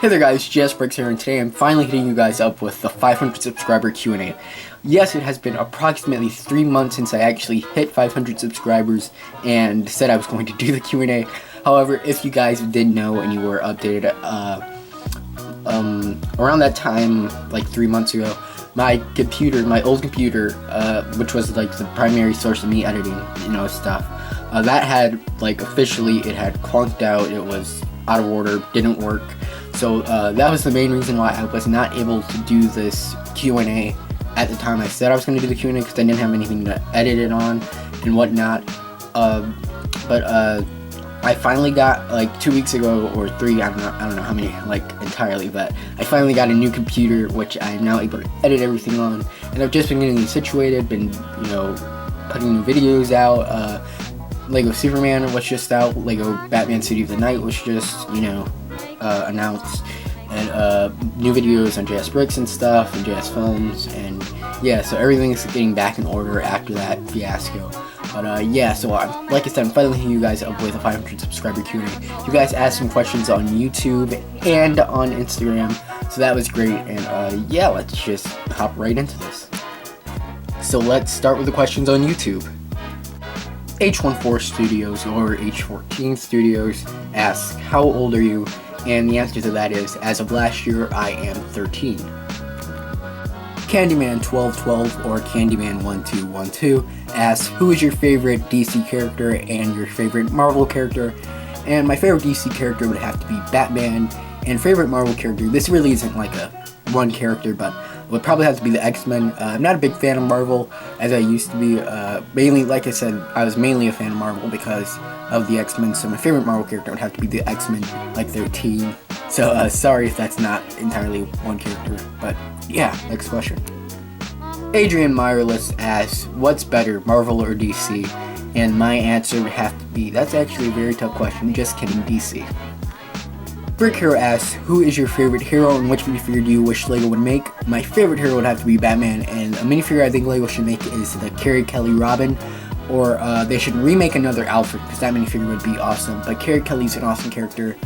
Hey there guys, JSBrickz here, and today I'm finally hitting you guys up with the 500 subscriber Q&A. Yes, it has been approximately 3 months since I actually hit 500 subscribers and said I was going to do the Q&A. However, if you guys didn't know and you were updated, around that time, like 3 months ago, my old computer, which was like the primary source of me editing, stuff, that had, like, officially, it had clunked out, it was out of order, didn't work. So that was the main reason why I was not able to do this Q&A at the time I said I was going to do the Q&A, because I didn't have anything to edit it on and whatnot. But I finally got, like 2 weeks ago or 3, I don't know how many, like, entirely, but I finally got a new computer which I'm now able to edit everything on, and I've just been getting situated, been putting new videos out. Lego Superman was just out, Lego Batman City of the Night was just announced, and new videos on JSBrickz and stuff, and JS Films, and yeah, so everything's getting back in order after that fiasco. But yeah, so like I said, I'm finally hitting you guys up with a 500 subscriber Q&A. You guys asked some questions on YouTube and on Instagram, so that was great, and yeah, let's just hop right into this. So let's start with the questions on YouTube. H14 Studios, or H14 Studios, asks, how old are you? And the answer to that is, as of last year, I am 13. Candyman1212, or Candyman1212, asks, who is your favorite DC character and your favorite Marvel character? And my favorite DC character would have to be Batman, and favorite Marvel character, this really isn't like a one character, but it would probably have to be the X-Men. I'm not a big fan of Marvel, as I used to be. Mainly, like I said, I was mainly a fan of Marvel because of the X-Men, so my favorite Marvel character would have to be the X-Men, like their team. So, sorry if that's not entirely one character, but yeah, next question. Adrian Meyerless asks, what's better, Marvel or DC? And my answer would have to be, that's actually a very tough question, just kidding, DC. Brick Hero asks, who is your favorite hero and which minifigure do you wish LEGO would make? My favorite hero would have to be Batman, and a minifigure I think LEGO should make is the Carrie Kelly Robin, or they should remake another Alfred, because that minifigure would be awesome. But Carrie Kelly's an awesome character.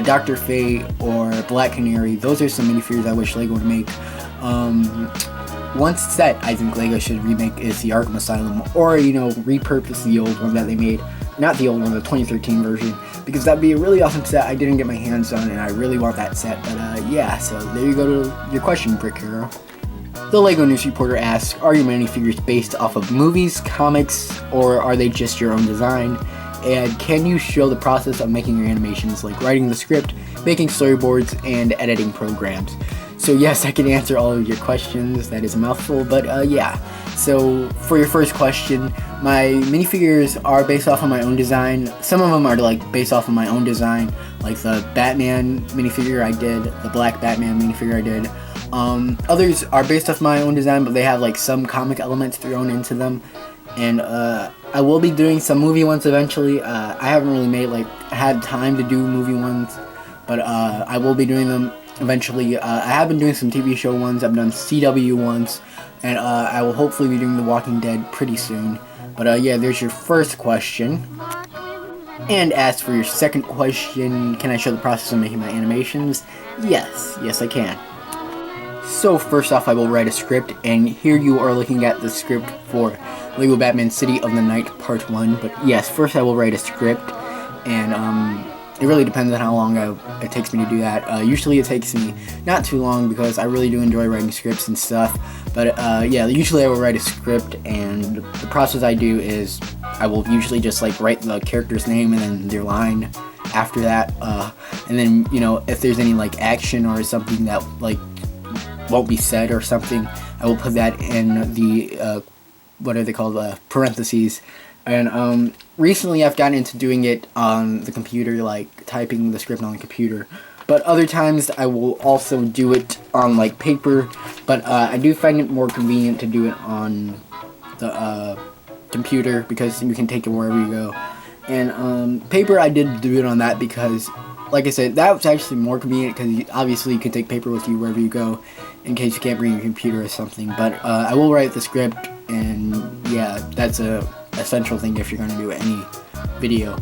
Dr. Fate or Black Canary, those are some minifigures I wish LEGO would make. One set I think LEGO should remake is the Arkham Asylum, or repurpose the old one that they made. Not the old one, the 2013 version, because that'd be a really awesome set I didn't get my hands on, and I really want that set. But yeah, so there you go to your question, Brick Hero. The LEGO News Reporter asks, are your minifigures based off of movies, comics, or are they just your own design? And can you show the process of making your animations, like writing the script, making storyboards, and editing programs? So yes, I can answer all of your questions. That is a mouthful, but yeah. So for your first question, my minifigures are based off of my own design. Some of them are like based off of my own design, like the Batman minifigure I did, the Black Batman minifigure I did. Others are based off my own design, but they have like some comic elements thrown into them. And I will be doing some movie ones eventually. I haven't really had time to do movie ones, but I will be doing them eventually. I have been doing some TV show ones. I've done CW ones, and I will hopefully be doing The Walking Dead pretty soon. But yeah, there's your first question. And as for your second question, can I show the process of making my animations? Yes I can. So first off, I will write a script, and here you are looking at the script for Lego Batman City of the Night Part 1. But yes, first I will write a script, and it really depends on how long it takes me to do that. Usually it takes me not too long, because I really do enjoy writing scripts and stuff. But yeah, usually I will write a script, and the process I do is I will usually just write the character's name and then their line after that. And then if there's any action or something that won't be said or something, I will put that in the what are they called, parentheses. And recently I've gotten into doing it on the computer, typing the script on the computer. But other times I will also do it on paper, but I do find it more convenient to do it on the computer, because you can take it wherever you go. And paper, I did do it on that because, like I said, that was actually more convenient, because obviously you can take paper with you wherever you go in case you can't bring your computer or something. But I will write the script, and yeah, that's a essential thing if you're going to do any video.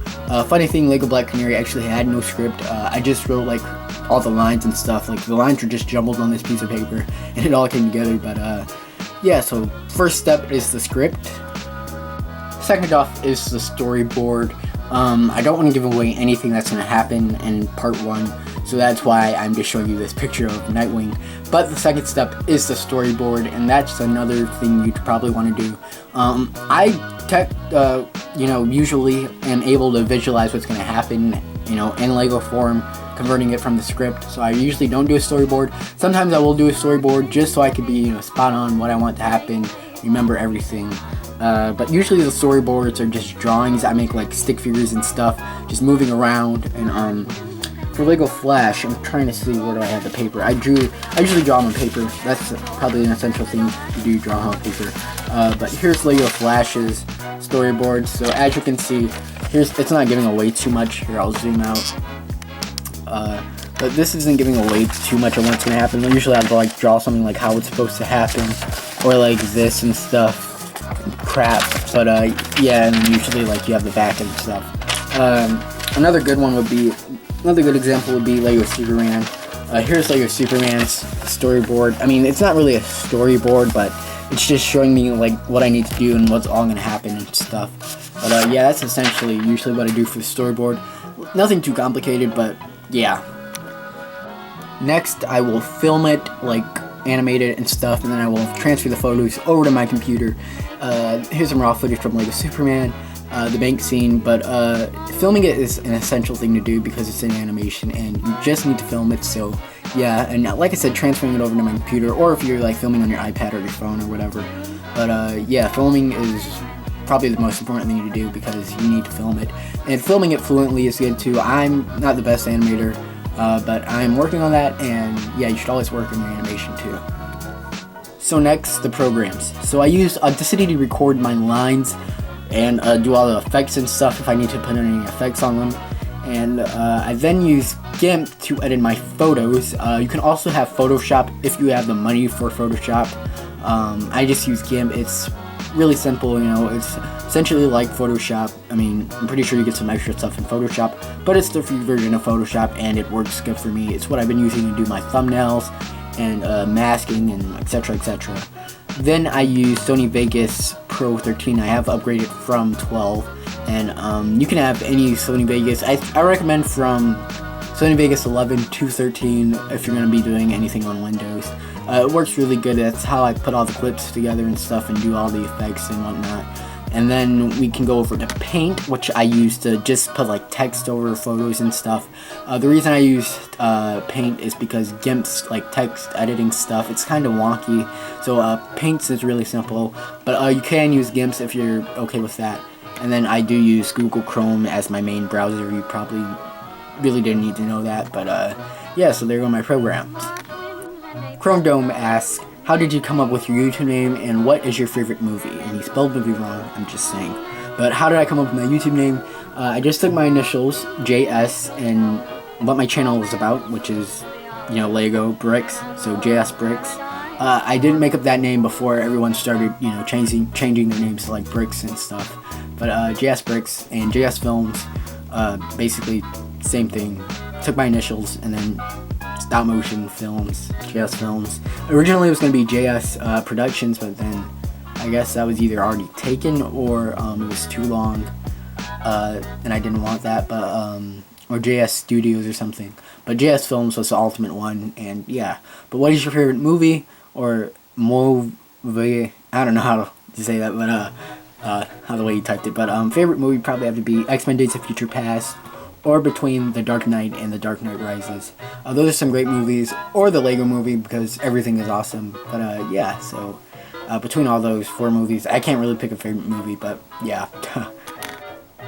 Funny thing, Lego Black Canary actually had no script. I just wrote like all the lines and stuff. Like the lines were just jumbled on this piece of paper and it all came together. But yeah, so first step is the script. Second off is the storyboard. I don't want to give away anything that's going to happen in part 1, so that's why I'm just showing you this picture of Nightwing. But the second step is the storyboard, and that's another thing you'd probably want to do. Usually am able to visualize what's going to happen, in Lego form, converting it from the script. So I usually don't do a storyboard. Sometimes I will do a storyboard just so I could be, spot on what I want to happen, remember everything. But usually the storyboards are just drawings. I make like stick figures and stuff, just moving around. And for Lego Flash, I'm trying to see where do I have the paper. I usually draw on paper. That's probably an essential thing to do, draw on paper. But here's Lego Flash's storyboard. So as you can see, it's not giving away too much. Here, I'll zoom out. But this isn't giving away too much of what's gonna happen. Usually I have to like draw something like how it's supposed to happen, or like this and stuff. Crap. But yeah, and usually like you have the back and stuff. Another good example would be Lego Superman. Here's Lego Superman's storyboard. I mean, it's not really a storyboard, but it's just showing me like what I need to do and what's all gonna happen and stuff. But yeah, that's essentially usually what I do for the storyboard. Nothing too complicated, but yeah. Next, I will film it, like animate it and stuff, and then I will transfer the photos over to my computer. Here's some raw footage from Lego Superman, the bank scene, but filming it is an essential thing to do because it's an animation and you just need to film it. So yeah, and like I said, transferring it over to my computer, or if you're like filming on your iPad or your phone or whatever. But yeah, filming is probably the most important thing to do because you need to film it, and filming it fluently is good too. I'm not the best animator, but I'm working on that, and yeah, you should always work on your animation too. So next, the programs. So I use Audacity to record my lines and do all the effects and stuff if I need to put any effects on them. And I then use GIMP to edit my photos. You can also have Photoshop if you have the money for Photoshop. I just use GIMP. It's really simple, it's essentially like Photoshop. I mean, I'm pretty sure you get some extra stuff in Photoshop, but it's the free version of Photoshop and it works good for me. It's what I've been using to do my thumbnails and masking and etc. etc. Then I use Sony Vegas Pro 13. I have upgraded from 12, and you can have any Sony Vegas. I recommend from Sony Vegas 11 to 13 if you're going to be doing anything on Windows. It works really good. That's how I put all the clips together and stuff and do all the effects and whatnot. And then we can go over to Paint, which I use to just put like text over photos and stuff. The reason I use Paint is because GIMP's like text editing stuff, it's kind of wonky. So Paint's is really simple, but you can use GIMP's if you're okay with that. And then I do use Google Chrome as my main browser. You probably really didn't need to know that, but yeah, so there go my programs. Chrome Dome asks, how did you come up with your YouTube name, and what is your favorite movie? And he spelled movie wrong, I'm just saying. But how did I come up with my YouTube name? I just took my initials, JS, and what my channel was about, which is, Lego Bricks, so JSBrickz. I didn't make up that name before everyone started, changing their names to like bricks and stuff. But JSBrickz and JS Films, basically same thing. Took my initials and then stop motion films, JS Films. Originally it was going to be JS Productions, but then I guess that was either already taken or it was too long, and I didn't want that, but or JS Studios or something. But JS Films was the ultimate one, and yeah. But what is your favorite movie or movie? I don't know how to say that, but how the way you typed it. But favorite movie probably have to be X-Men Days of Future Past, or between The Dark Knight and The Dark Knight Rises. Those are some great movies, or the Lego Movie because everything is awesome. But yeah, so between all those 4 movies, I can't really pick a favorite movie, but yeah.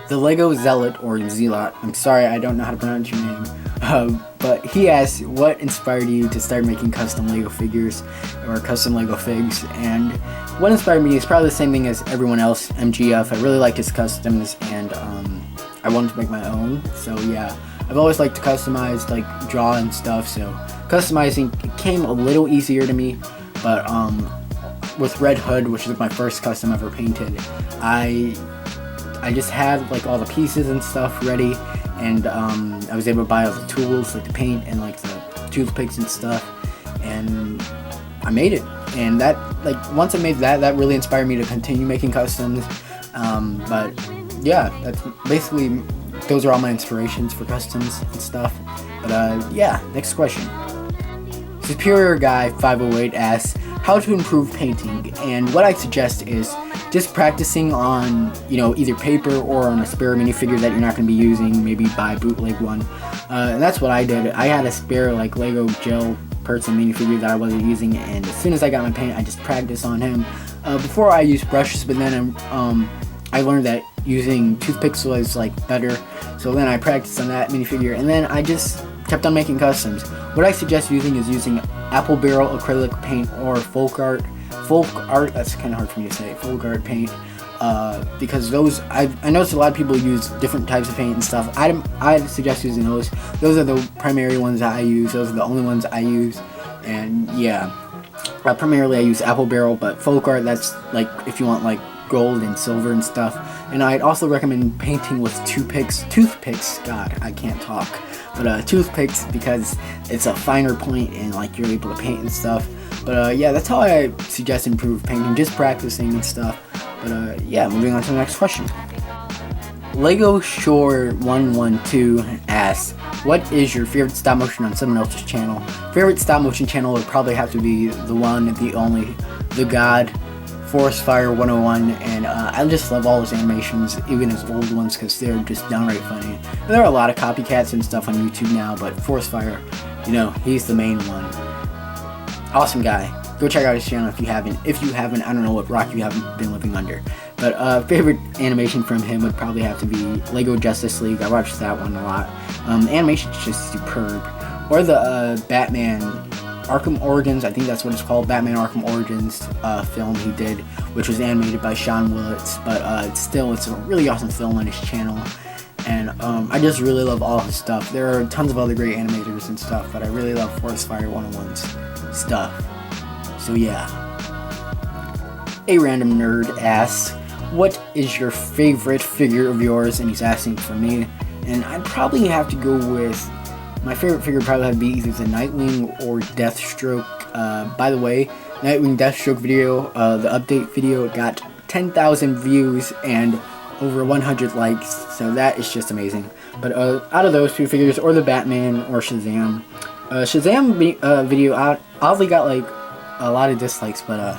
The Lego Zealot, or Zealot, I'm sorry, I don't know how to pronounce your name, but he asks, what inspired you to start making custom Lego figures, or custom Lego figs? And what inspired me is probably the same thing as everyone else, MGF. I really liked his customs, and I wanted to make my own, so yeah. I've always liked to customize, like draw and stuff, so customizing came a little easier to me, but with Red Hood, which is my first custom ever painted, I I just had like all the pieces and stuff ready, and I was able to buy all the tools like the paint and like the toothpicks and stuff, and I made it. And that, like, once I made that really inspired me to continue making customs. But yeah, that's basically, those are all my inspirations for customs and stuff. But yeah, next question. Superior Guy 508 asks how to improve painting, and what I suggest is just practicing on, you know, either paper or on a spare minifigure that you're not going to be using. Maybe buy a bootleg one, and that's what I did. I had a spare like Lego gel person minifigure that I wasn't using, and as soon as I got my paint, I just practiced on him. Before I used brushes, but then I learned that using toothpicks was like better, so then I practiced on that minifigure, and then I just kept on making customs. What I suggest using is using apple barrel acrylic paint or folk art, that's kind of hard for me to say, folk art paint, because those, I noticed a lot of people use different types of paint and stuff. I suggest using those. Those are the primary ones that I use. Those are the only ones I use. And yeah, primarily I use apple barrel, but folk art, that's like if you want like gold and silver and stuff. And I'd also recommend painting with toothpicks, god, I can't talk, but toothpicks, because it's a finer point and like you're able to paint and stuff. But yeah, that's how I suggest improve painting, just practicing and stuff. But yeah, moving on to the next question. Lego Shore 112 asks, what is your favorite stop motion on someone else's channel? Favorite stop motion channel would probably have to be the one, the only, the god, Forest Fire 101, and I just love all his animations, even his old ones, because they're just downright funny. And there are a lot of copycats and stuff on YouTube now, but Forest Fire, you know, he's the main one. Awesome guy. Go check out his channel if you haven't. If you haven't, I don't know what rock you haven't been living under. But favorite animation from him would probably have to be Lego Justice League. I watched that one a lot. The animation's just superb. Or the Batman Arkham Origins, I think that's what it's called, Batman Arkham Origins film he did, which was animated by Sean Willits, but it's a really awesome film on his channel, and I just really love all his stuff. There are tons of other great animators and stuff, but I really love Forest Fire 101's stuff. So yeah. A random nerd asks, what is your favorite figure of yours? And he's asking for me, and I'd probably have to go with, my favorite figure would probably have to be either the Nightwing or Deathstroke. By the way, Nightwing Deathstroke video, the update video, got 10,000 views and over 100 likes, so that is just amazing. But out of those two figures, or the Batman or Shazam, video oddly got like a lot of dislikes, but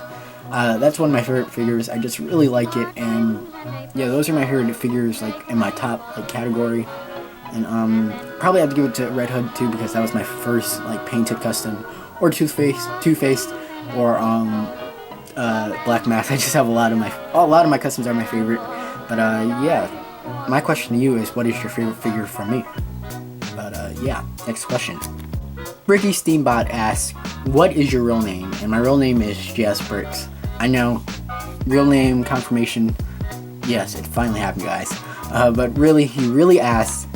that's one of my favorite figures. I just really like it, and yeah, those are my favorite figures, like in my top like category. And probably have to give it to Red Hood too, because that was my first like painted custom, or Two-Faced, or Black Mask. I just have a lot of my customs are my favorite. But yeah, my question to you is, what is your favorite figure from me? But yeah, next question. Ricky Steambot asks, what is your real name? And my real name is JSBrickz. I know, real name confirmation. Yes, it finally happened, guys. But really, he really asks,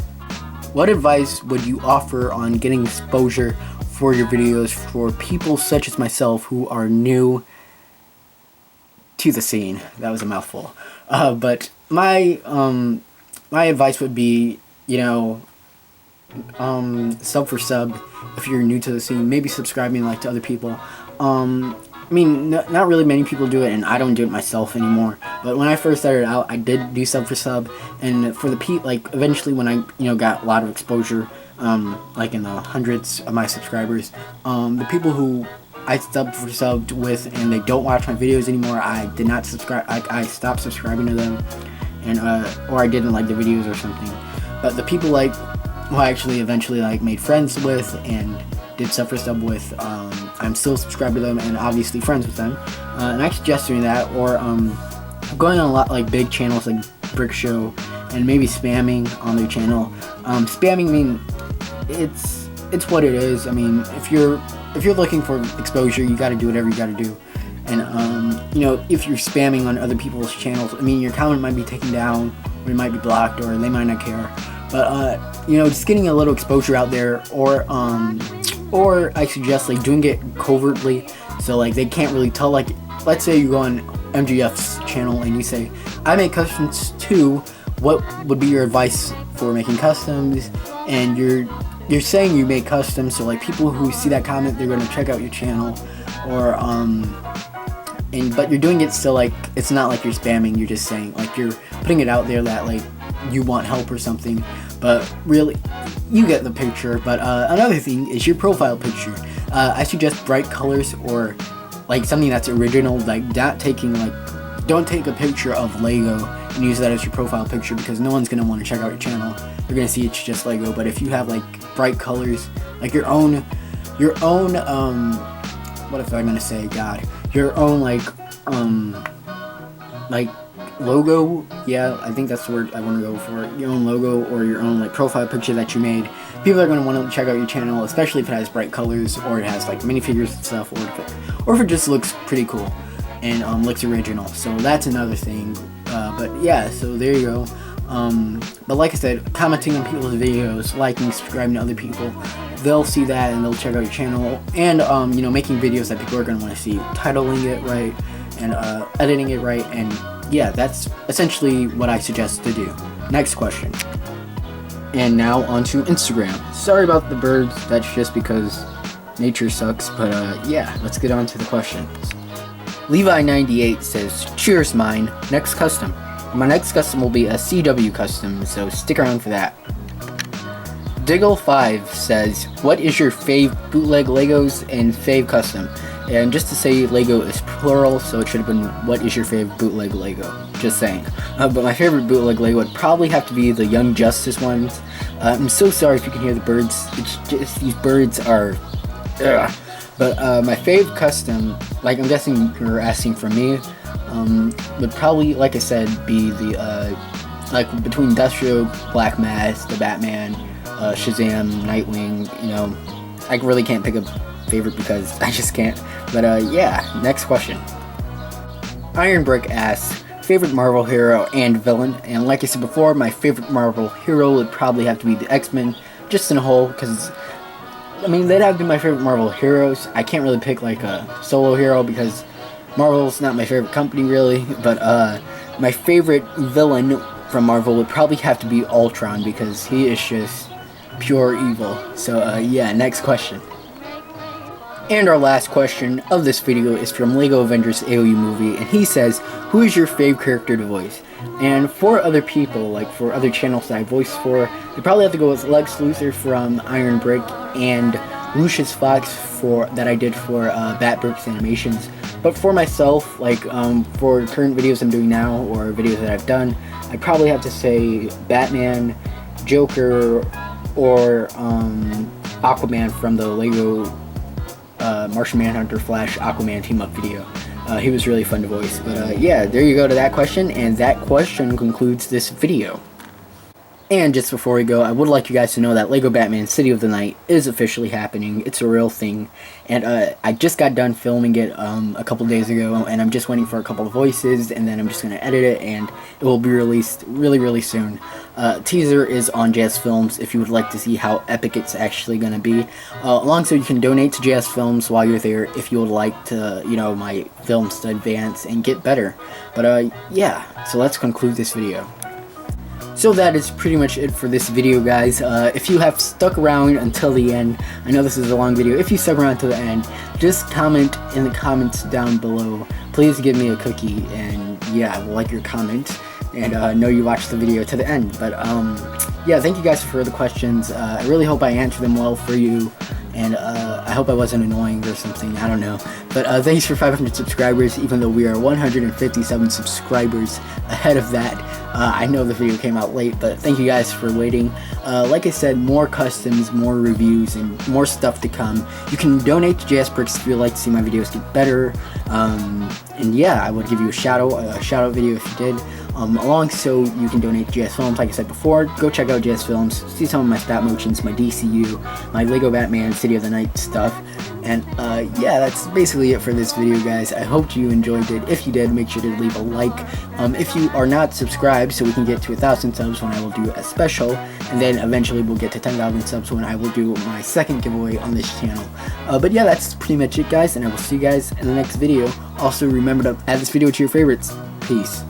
what advice would you offer on getting exposure for your videos for people such as myself who are new to the scene? That was a mouthful. But my advice would be, you know, sub for sub if you're new to the scene. Maybe subscribing like to other people. I mean, not really many people do it, and I don't do it myself anymore. But when I first started out, I did do sub for sub, and for the like eventually when I got a lot of exposure, like in the hundreds of my subscribers, the people who I subbed with and they don't watch my videos anymore, I did not subscribe. I stopped subscribing to them, and or I didn't like the videos or something. But the people like who I actually eventually like made friends with and did sub for sub with, I'm still subscribed to them and obviously friends with them, and I suggest doing that, or going on a lot like big channels like Brick Show and maybe spamming on their channel. Spamming, I mean, it's what it is. I mean, if you're looking for exposure, you got to do whatever you got to do. And if you're spamming on other people's channels, I mean, your comment might be taken down, or it might be blocked, or they might not care. But just getting a little exposure out there, or I suggest like doing it covertly, so like they can't really tell. Like, let's say you go on MGF's channel and you say, I make customs too, what would be your advice for making customs? And you're saying you make customs, so like people who see that comment, they're gonna check out your channel, or but you're doing it still like it's not like you're spamming. You're just saying like you're putting it out there that like you want help or something, but really you get the picture. But another thing is your profile picture. I suggest bright colors or like something that's original, like not taking like, don't take a picture of Lego and use that as your profile picture, because no one's gonna want to check out your channel. They're gonna see it's just Lego. But if you have like bright colors, like your own what if I'm gonna say, God, your own like logo, yeah, I think that's the word I want to go for. Your own logo or your own like profile picture that you made. People are going to want to check out your channel, especially if it has bright colors or it has like minifigures and stuff, or if it just looks pretty cool and looks original. So that's another thing. But yeah, so there you go. But like I said, commenting on people's videos, liking, subscribing to other people, they'll see that and they'll check out your channel. And you know, making videos that people are going to want to see, titling it right and editing it right, and yeah, that's essentially what I suggest to do. Next question. And now onto Instagram. Sorry about the birds, that's just because nature sucks, but yeah, let's get on to the questions. Levi98 says, cheers mine, next custom. My next custom will be a CW custom, so stick around for that. Diggle5 says, what is your fave bootleg Legos and fave custom? And just to say, Lego is plural, so it should have been, what is your fave bootleg Lego? Just saying. But my favorite bootleg Lego would probably have to be the Young Justice ones. I'm so sorry if you can hear the birds. It's just, these birds are... Ugh. But my fave custom, like I'm guessing you're asking for me, would probably, like I said, be the, like between Destro, Black Mask, the Batman, Shazam, Nightwing, you know, I really can't pick a favorite because I just can't. But yeah, next question. IronBrickz asks, favorite Marvel hero and villain? And like I said before, my favorite Marvel hero would probably have to be the X-Men, just in a whole, because I mean, they'd have to be my favorite Marvel heroes. I can't really pick like a solo hero because Marvel's not my favorite company really, but my favorite villain from Marvel would probably have to be Ultron, because he is just pure evil. So yeah, next question. And our last question of this video is from Lego Avengers AOEMovie, and he says, who is your fave character to voice? And for other people, like for other channels that I voiced for, you probably have to go with Lex Luthor from IronBrickz and Lucius Fox that I did for JSBrickz animations. But for myself, like for current videos I'm doing now or videos that I've done, I'd probably have to say Batman, Joker, or Aquaman from the Lego Martian Manhunter Flash Aquaman team up video. He was really fun to voice. But yeah, there you go to that question, and that question concludes this video. And just before we go, I would like you guys to know that Lego Batman City of the Night is officially happening. It's a real thing, and I just got done filming it a couple days ago, and I'm just waiting for a couple of voices, and then I'm just going to edit it, and it will be released really soon. Teaser is on JS Films if you would like to see how epic it's actually going to be. Also, you can donate to JS Films while you're there if you would like to, you know, my films to advance and get better. But yeah, so let's conclude this video. So that is pretty much it for this video, guys. If you have stuck around until the end, I know this is a long video, if you stuck around to the end, just comment in the comments down below. Please give me a cookie, and yeah, I will like your comment, and know you watched the video to the end. But yeah, thank you guys for the questions. I really hope I answered them well for you, and I hope I wasn't annoying or something, I don't know. But thanks for 500 subscribers, even though we are 157 subscribers ahead of that. I know the video came out late, but thank you guys for waiting. Like I said, more customs, more reviews, and more stuff to come. You can donate to JSBrickz if you'd like to see my videos get better. And yeah, I would give you a shout out video if you did. So you can donate to JS Films, like I said before. Go check out JS Films, see some of my stop motions, my DCU, my Lego Batman City of the Night stuff. And yeah, that's basically it for this video, guys. I hope you enjoyed it. If you did, make sure to leave a like. If you are not subscribed, so we can get to 1,000 subs when I will do a special, and then eventually we'll get to 10,000 subs when I will do my second giveaway on this channel. But yeah, that's pretty much it, guys, and I will see you guys in the next video. Also, remember to add this video to your favorites. Peace.